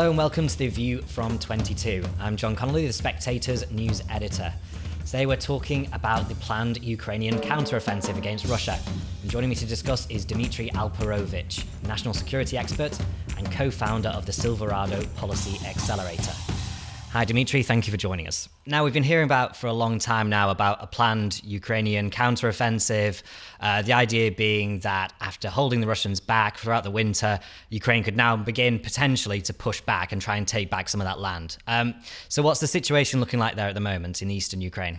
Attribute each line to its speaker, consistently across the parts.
Speaker 1: Hello and welcome to The View from 22. I'm John Connolly, the Spectator's news editor. Today we're talking about the planned Ukrainian counteroffensive against Russia. And joining me to discuss is Dmitri Alperovitch, national security expert and co-founder of the Silverado Policy Accelerator. Hi Dmitri, thank you for joining us. Now, we've been hearing for a long time now about a planned Ukrainian counteroffensive, the idea being that after holding the Russians back throughout the winter, Ukraine could now begin potentially to push back and try and take back some of that land. So what's the situation looking like there at the moment in eastern Ukraine?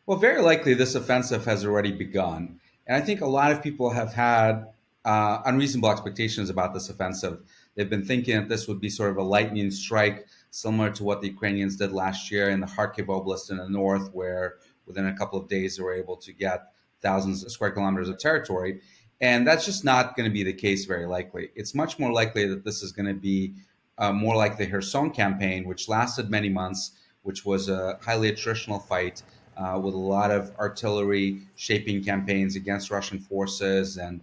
Speaker 2: Well, very likely this offensive has already begun. And I think a lot of people have had unreasonable expectations about this offensive. They've been thinking that this would be sort of a lightning strike, similar to what the Ukrainians did last year in the Kharkiv Oblast in the north, where within a couple of days they were able to get thousands of square kilometers of territory. And that's just not going to be the case very likely. It's much more likely that this is going to be more like the Kherson campaign, which lasted many months, which was a highly attritional fight with a lot of artillery shaping campaigns against Russian forces and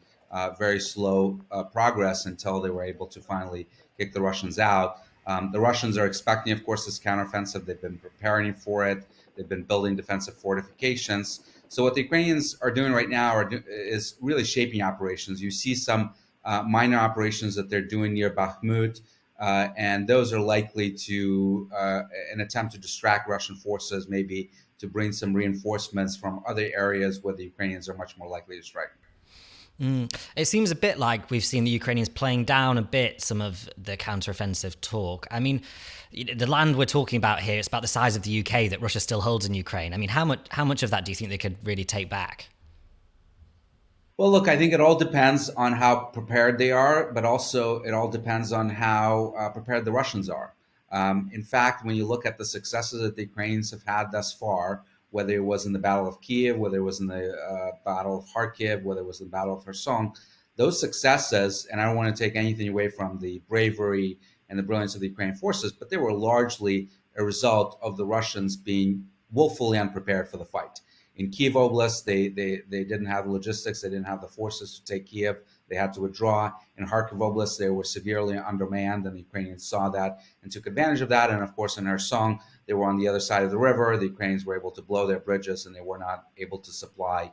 Speaker 2: very slow progress until they were able to finally kick the Russians out. The Russians are expecting, of course, this counteroffensive. They've been preparing for it. They've been building defensive fortifications. So what the Ukrainians are doing right now is really shaping operations. You see some minor operations that they're doing near Bakhmut, and those are likely to an attempt to distract Russian forces, maybe to bring some reinforcements from other areas where the Ukrainians are much more likely to strike.
Speaker 1: It seems a bit like we've seen the Ukrainians playing down a bit some of the counteroffensive talk. I mean, the land we're talking about here, it's about the size of the UK that Russia still holds in Ukraine. I mean, how much of that do you think they could really take back?
Speaker 2: Well, look, I think it all depends on how prepared they are, but also it all depends on how prepared the Russians are. In fact, when you look at the successes that the Ukrainians have had thus far, whether it was in the Battle of Kiev, whether it was in the Battle of Kharkiv, whether it was in the Battle of Kherson, those successes, and I don't want to take anything away from the bravery and the brilliance of the Ukrainian forces, but they were largely a result of the Russians being woefully unprepared for the fight. In Kiev Oblast, they didn't have the logistics, they didn't have the forces to take Kiev, they had to withdraw. In Kharkiv Oblast, they were severely undermanned, and the Ukrainians saw that and took advantage of that. And of course, in Kherson, they were on the other side of the river. The Ukrainians were able to blow their bridges, and they were not able to supply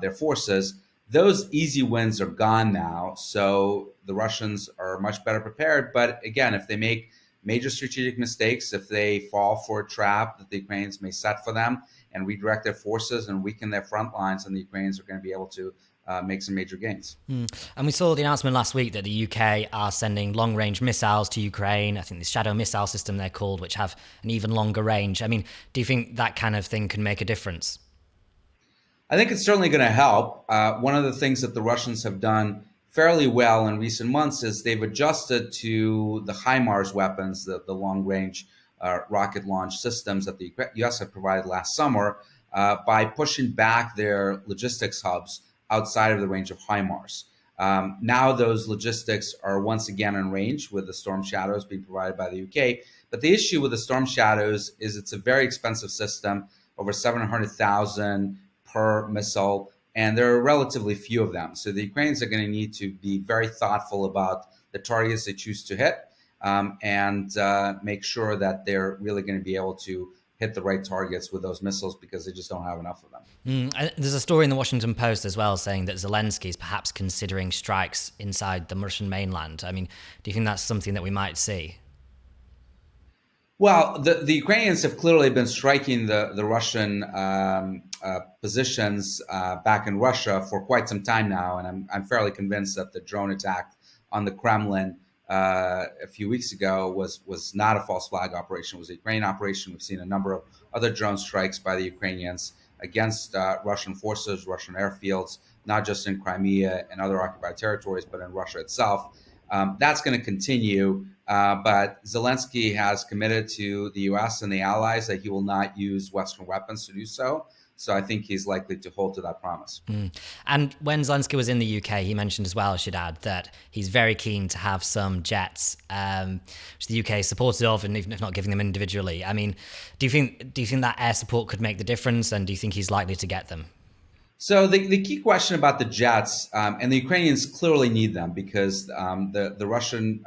Speaker 2: their forces. Those easy wins are gone now, so the Russians are much better prepared. But again, if they make major strategic mistakes, if they fall for a trap that the Ukrainians may set for them and redirect their forces and weaken their front lines, then the Ukrainians are going to be able to make some major gains.
Speaker 1: And we saw the announcement last week that the UK are sending long-range missiles to Ukraine. I think the Shadow missile system they're called, which have an even longer range. I mean, do you think that kind of thing can make a difference?
Speaker 2: I think it's certainly going to help. One of the things that the Russians have done fairly well in recent months is they've adjusted to the HIMARS weapons, the long-range rocket launch systems that the U.S. had provided last summer by pushing back their logistics hubs outside of the range of HIMARS. Now those logistics are once again in range with the Storm Shadows being provided by the UK. But the issue with the Storm Shadows is it's a very expensive system, over 700,000 per missile, and there are relatively few of them. So the Ukrainians are going to need to be very thoughtful about the targets they choose to hit and make sure that they're really going to be able to hit the right targets with those missiles because they just don't have enough of them.
Speaker 1: There's a story in the Washington Post as well saying that Zelensky is perhaps considering strikes inside the Russian mainland. I mean, do you think that's something that we might see?
Speaker 2: Well, the Ukrainians have clearly been striking the Russian positions back in Russia for quite some time now, and I'm fairly convinced that the drone attack on the Kremlin a few weeks ago was not a false flag operation. It was a Ukrainian operation. We've seen a number of other drone strikes by the Ukrainians against Russian forces, Russian airfields, not just in Crimea and other occupied territories, but in Russia itself. That's going to continue, but Zelensky has committed to the U.S. and the allies that he will not use Western weapons to do so. So I think he's likely to hold to that promise.
Speaker 1: And when Zelensky was in the UK, he mentioned as well, I should add, that he's very keen to have some jets, which the UK is supportive of, and even if not giving them individually. I mean, do you think that air support could make the difference, and do you think he's likely to get them?
Speaker 2: So the key question about the jets, and the Ukrainians clearly need them because the Russian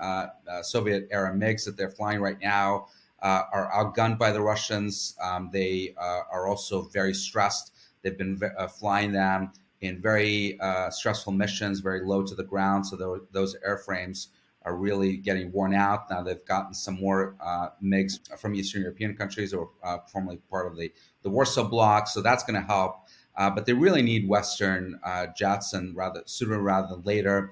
Speaker 2: Soviet era MiGs that they're flying right now are outgunned by the Russians. They are also very stressed. They've been flying them in very stressful missions, very low to the ground. So those airframes are really getting worn out. Now they've gotten some more MiGs from Eastern European countries or formerly part of the Warsaw Bloc. So that's going to help. But they really need Western jets, and sooner rather than later.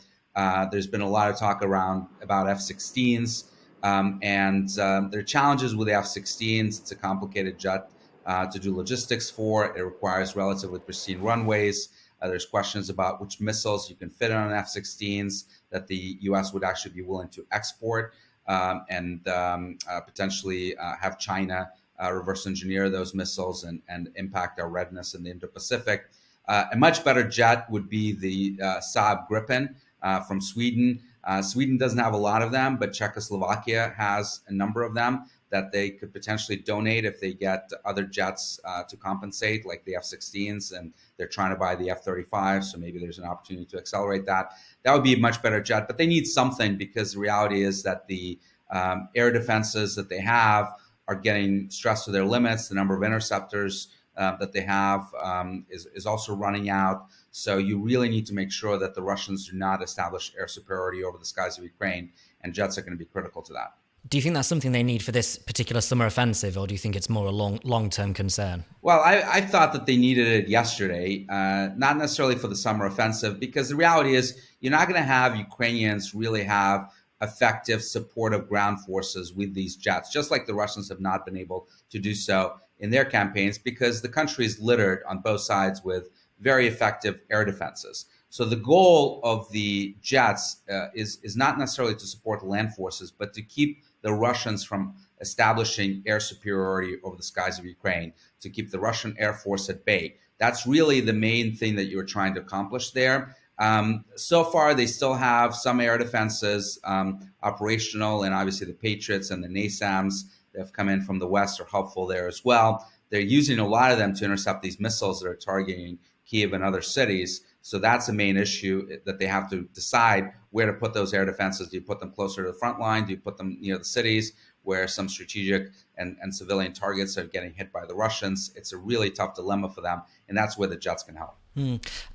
Speaker 2: There's been a lot of talk about F-16s, and there are challenges with the F-16s. It's a complicated jet to do logistics for. It requires relatively pristine runways. There's questions about which missiles you can fit on an F-16s that the U.S. would actually be willing to export, and potentially have China reverse engineer those missiles and impact our readiness in the Indo-Pacific. A much better jet would be the Saab Gripen from Sweden. Sweden doesn't have a lot of them, but Czechoslovakia has a number of them that they could potentially donate if they get other jets to compensate, like the F-16s, and they're trying to buy the F-35, so maybe there's an opportunity to accelerate that. That would be a much better jet, but they need something because the reality is that the air defenses that they have are getting stressed to their limits. The number of interceptors that they have is also running out. So you really need to make sure that the Russians do not establish air superiority over the skies of Ukraine, and jets are going to be critical to that.
Speaker 1: Do you think that's something they need for this particular summer offensive, or do you think it's more a long-term concern?
Speaker 2: Well, I thought that they needed it yesterday, not necessarily for the summer offensive, because the reality is you're not going to have Ukrainians really have effective supportive ground forces with these jets, just like the Russians have not been able to do so in their campaigns, because the country is littered on both sides with very effective air defenses. So the goal of the jets is not necessarily to support the land forces, but to keep the Russians from establishing air superiority over the skies of Ukraine, to keep the Russian Air Force at bay. That's really the main thing that you're trying to accomplish there. So far, they still have some air defenses operational, and obviously the Patriots and the NASAMS that have come in from the West are helpful there as well. They're using a lot of them to intercept these missiles that are targeting Kiev and other cities. So that's a main issue that they have to decide where to put those air defenses. Do you put them closer to the front line? Do you put them near the cities where some strategic and civilian targets are getting hit by the Russians? It's a really tough dilemma for them, and that's where the jets can help.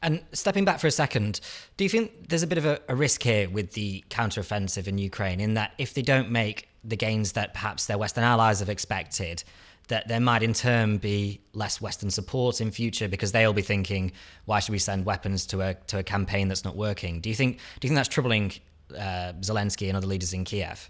Speaker 1: And stepping back for a second, do you think there's a bit of a risk here with the counteroffensive in Ukraine, in that if they don't make the gains that perhaps their Western allies have expected, that there might in turn be less Western support in future because they'll be thinking, why should we send weapons to a campaign that's not working? Do you think that's troubling Zelensky and other leaders in Kiev?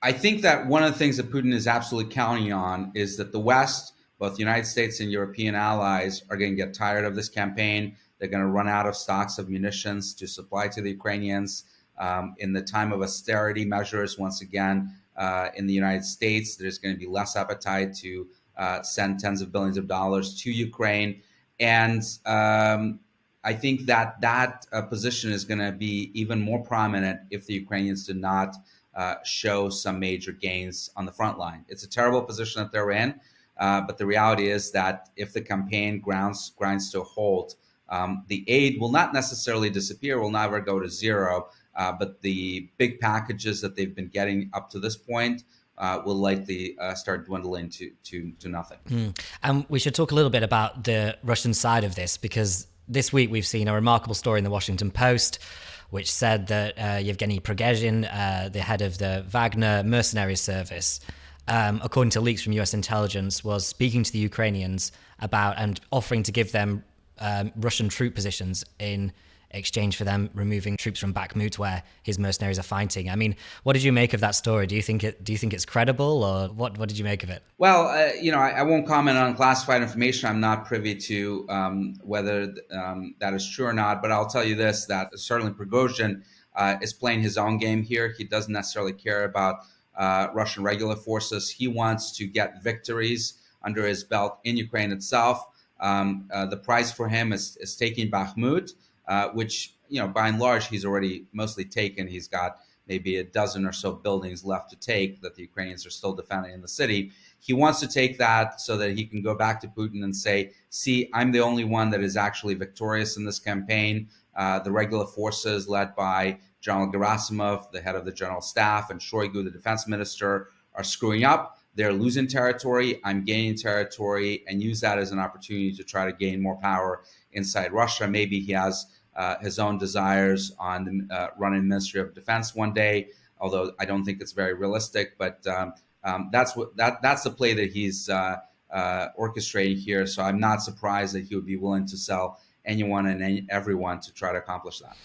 Speaker 2: I think that one of the things that Putin is absolutely counting on is that the West, both the United States and European allies, are going to get tired of this campaign. They're going to run out of stocks of munitions to supply to the Ukrainians. In the time of austerity measures, once again, in the United States, there's going to be less appetite to send tens of billions of dollars to Ukraine. And I think that position is going to be even more prominent if the Ukrainians do not show some major gains on the front line. It's a terrible position that they're in, but the reality is that if the campaign grinds to a halt, the aid will not necessarily disappear, will never go to zero, but the big packages that they've been getting up to this point will likely start dwindling to nothing.
Speaker 1: And we should talk a little bit about the Russian side of this, because this week we've seen a remarkable story in the Washington Post, which said that Yevgeny Prigozhin, the head of the Wagner mercenary service, according to leaks from US intelligence, was speaking to the Ukrainians about and offering to give them Russian troop positions in exchange for them removing troops from Bakhmut, where his mercenaries are fighting. I mean, what did you make of that story? Do you think it's credible, or what did you make of it?
Speaker 2: Well, I won't comment on classified information. I'm not privy to whether that is true or not. But I'll tell you this: that certainly Prigozhin is playing his own game here. He doesn't necessarily care about Russian regular forces. He wants to get victories under his belt in Ukraine itself. The price for him is taking Bakhmut, which, by and large, he's already mostly taken. He's got maybe a dozen or so buildings left to take that the Ukrainians are still defending in the city. He wants to take that so that he can go back to Putin and say, see, I'm the only one that is actually victorious in this campaign. The regular forces led by General Gerasimov, the head of the general staff, and Shoigu, the defense minister, are screwing up. They're losing territory. I'm gaining territory, and use that as an opportunity to try to gain more power inside Russia. Maybe he has his own desires on running Ministry of Defense one day, although I don't think it's very realistic. But that's the play that he's orchestrating here. So I'm not surprised that he would be willing to sell anyone and everyone to try to accomplish that.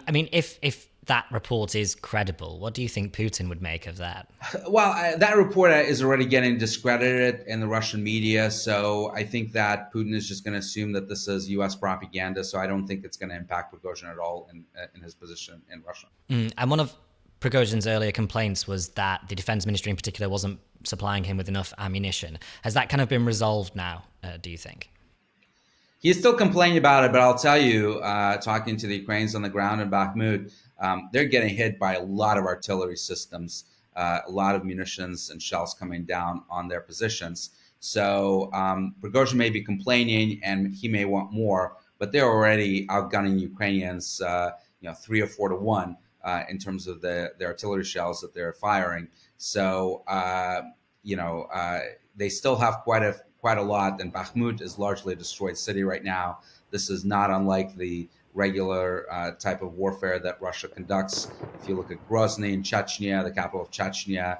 Speaker 1: I mean, if that report is credible, what do you think Putin would make of that?
Speaker 2: Well, that report is already getting discredited in the Russian media. So I think that Putin is just going to assume that this is U.S. propaganda. So I don't think it's going to impact Prigozhin at all in his position in Russia.
Speaker 1: And one of Prigozhin's earlier complaints was that the defense ministry in particular wasn't supplying him with enough ammunition. Has that kind of been resolved now, do you think?
Speaker 2: He's still complaining about it, but I'll tell you, talking to the Ukrainians on the ground in Bakhmut, they're getting hit by a lot of artillery systems, a lot of munitions and shells coming down on their positions. So Prigozhin may be complaining and he may want more, but they're already outgunning Ukrainians, 3 or 4 to 1 in terms of the artillery shells that they're firing. So they still have quite a lot, and Bakhmut is largely a destroyed city right now. This is not unlike the regular type of warfare that Russia conducts. If you look at Grozny in Chechnya, the capital of Chechnya,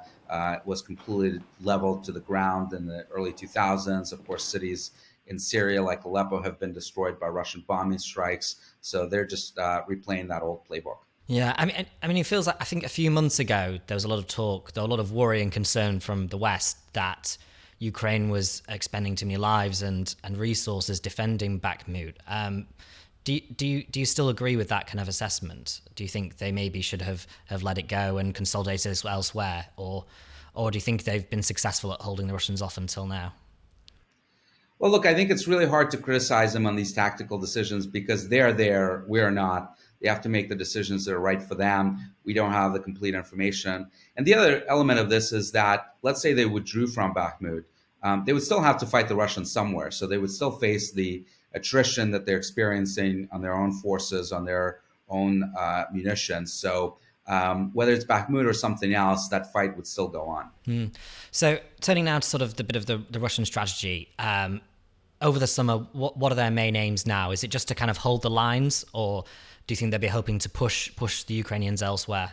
Speaker 2: was completely leveled to the ground in the early 2000s. Of course, cities in Syria like Aleppo have been destroyed by Russian bombing strikes. So they're just replaying that old playbook.
Speaker 1: Yeah, I mean, it feels like, I think a few months ago, there was a lot of talk, there was a lot of worry and concern from the West that Ukraine was expending too many lives and resources defending Bakhmut. Do you still agree with that kind of assessment? Do you think they maybe should have let it go and consolidated this elsewhere, or do you think they've been successful at holding the Russians off until now?
Speaker 2: Well, look, I think it's really hard to criticize them on these tactical decisions because they're there, we're not. They have to make the decisions that are right for them. We don't have the complete information. And the other element of this is that, let's say they withdrew from Bakhmut, they would still have to fight the Russians somewhere. So they would still face the attrition that they're experiencing on their own forces, on their own munitions. So whether it's Bakhmut or something else, that fight would still go on.
Speaker 1: So turning now to sort of the bit of the Russian strategy, over the summer, what are their main aims now? Is it just to kind of hold the lines, or do you think they'll be hoping to push the Ukrainians elsewhere?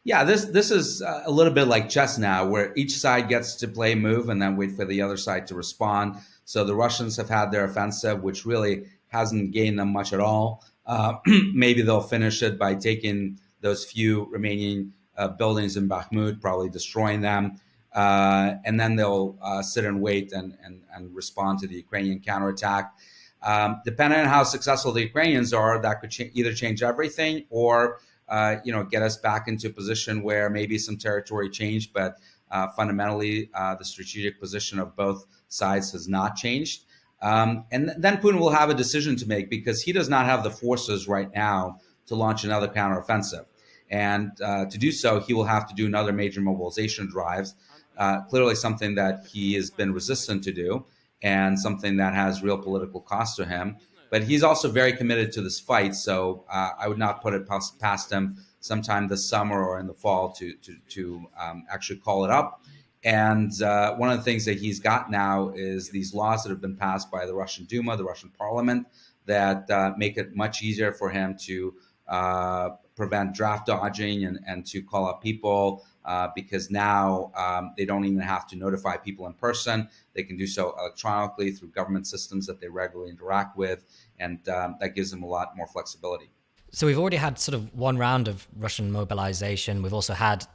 Speaker 2: Yeah, this is a little bit like chess now, where each side gets to play a move and then wait for the other side to respond. So the Russians have had their offensive, which really hasn't gained them much at all. Maybe they'll finish it by taking those few remaining buildings in Bakhmut, probably destroying them. And then they'll sit and wait and respond to the Ukrainian counterattack. Depending on how successful the Ukrainians are, that could either change everything or get us back into a position where maybe some territory changed, but fundamentally the strategic position of both sides has not changed. And then Putin will have a decision to make because he does not have the forces right now to launch another counteroffensive. And to do so, he will have to do another major mobilization drives, clearly something that he has been resistant to do and something that has real political cost to him. But he's also very committed to this fight, so I would not put it past him sometime this summer or in the fall to actually call it up. And one of the things that he's got now is these laws that have been passed by the Russian Duma, the Russian parliament, that make it much easier for him to prevent draft dodging and to call up people because now they don't even have to notify people in person. They can do so electronically through government systems that they regularly interact with, and that gives them a lot more flexibility.
Speaker 1: So we've already had sort of one round of Russian mobilization. We've also had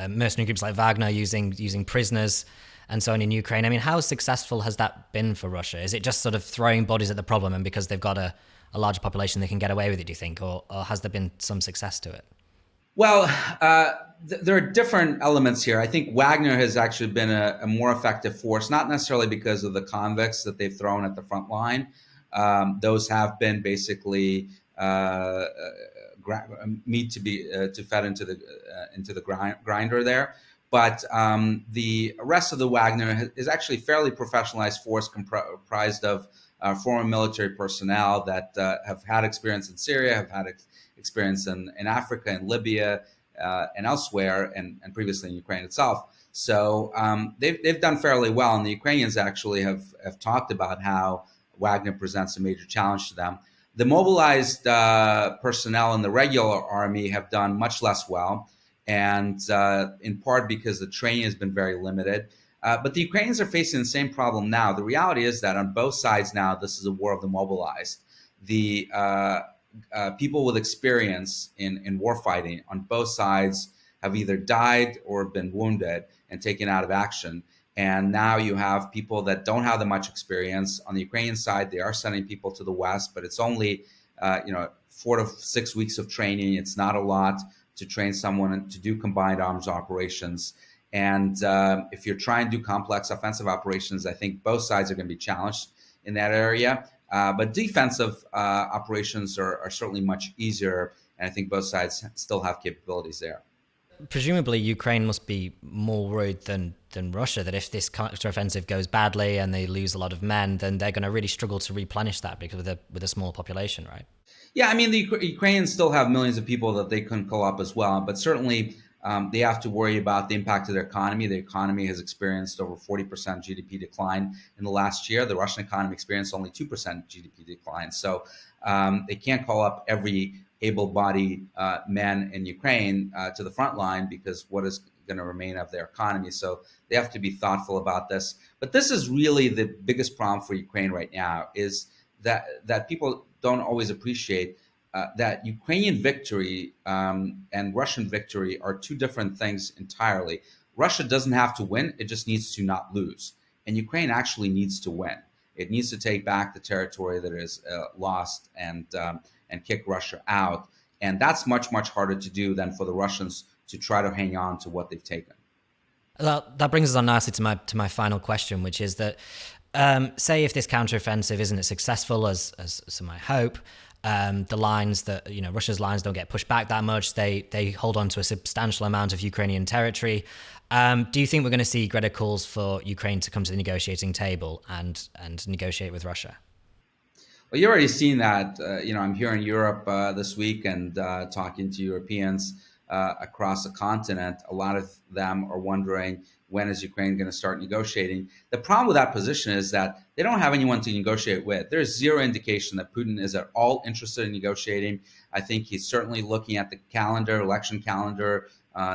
Speaker 1: mercenary groups like Wagner using prisoners and so on in Ukraine. I mean, how successful has that been for Russia? Is it just sort of throwing bodies at the problem, and because they've got a larger population, they can get away with it, do you think? Or has there been some success to it?
Speaker 2: Well, there are different elements here. I think Wagner has actually been a more effective force, not necessarily because of the convicts that they've thrown at the front line. Those have been basically meat to fed into the grinder there. But the rest of the Wagner is actually a fairly professionalized force comprised of former military personnel that have had experience in Syria, have had experience in Africa and Libya and elsewhere, and previously in Ukraine itself. So they've done fairly well, and the Ukrainians actually have talked about how Wagner presents a major challenge to them. The mobilized personnel in the regular army have done much less well, and in part because the training has been very limited. But the Ukrainians are facing the same problem now. The reality is that on both sides now, this is a war of the mobilized. The people with experience in warfighting on both sides have either died or been wounded and taken out of action. And now you have people that don't have that much experience. On the Ukrainian side, they are sending people to the West, but it's only 4 to 6 weeks of training. It's not a lot to train someone to do combined arms operations. And if you're trying to do complex offensive operations, I think both sides are going to be challenged in that area. But defensive operations are certainly much easier, and I think both sides still have capabilities there.
Speaker 1: Presumably, Ukraine must be more worried than Russia that if this counteroffensive goes badly and they lose a lot of men, then they're going to really struggle to replenish that because with a small population, right?
Speaker 2: Yeah, I mean, the Ukrainians still have millions of people that they can call up as well, but certainly they have to worry about the impact of their economy. The economy has experienced over 40% GDP decline in the last year. The Russian economy experienced only 2% GDP decline. So they can't call up every able-bodied man in Ukraine to the front line because what is going to remain of their economy. So they have to be thoughtful about this. But this is really the biggest problem for Ukraine right now is that people don't always appreciate that Ukrainian victory and Russian victory are two different things entirely. Russia doesn't have to win. It just needs to not lose. And Ukraine actually needs to win. It needs to take back the territory that is lost and kick Russia out. And that's much, much harder to do than for the Russians to try to hang on to what they've taken.
Speaker 1: That brings us on nicely to my final question, which is that say if this counteroffensive isn't as successful as some might hope, the lines that Russia's lines don't get pushed back that much. They hold on to a substantial amount of Ukrainian territory. Do you think we're going to see greater calls for Ukraine to come to the negotiating table and negotiate with Russia?
Speaker 2: Well, you're already seeing that. I'm here in Europe this week and talking to Europeans across the continent. A lot of them are wondering, when is Ukraine going to start negotiating? The problem with that position is that they don't have anyone to negotiate with. There's zero indication that Putin is at all interested in negotiating. I think he's certainly looking at the election calendar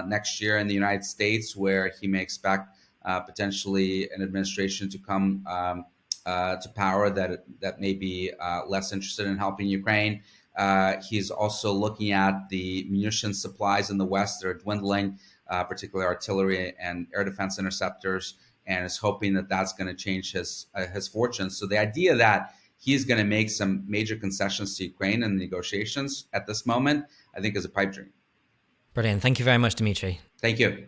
Speaker 2: next year in the United States, where he may expect potentially an administration to come to power that may be less interested in helping Ukraine. He's also looking at the munition supplies in the West that are dwindling, particularly artillery and air defense interceptors, and is hoping that that's going to change his fortunes. So the idea that he's going to make some major concessions to Ukraine in the negotiations at this moment, I think is a pipe dream.
Speaker 1: Brilliant. Thank you very much, Dmitri.
Speaker 2: Thank you.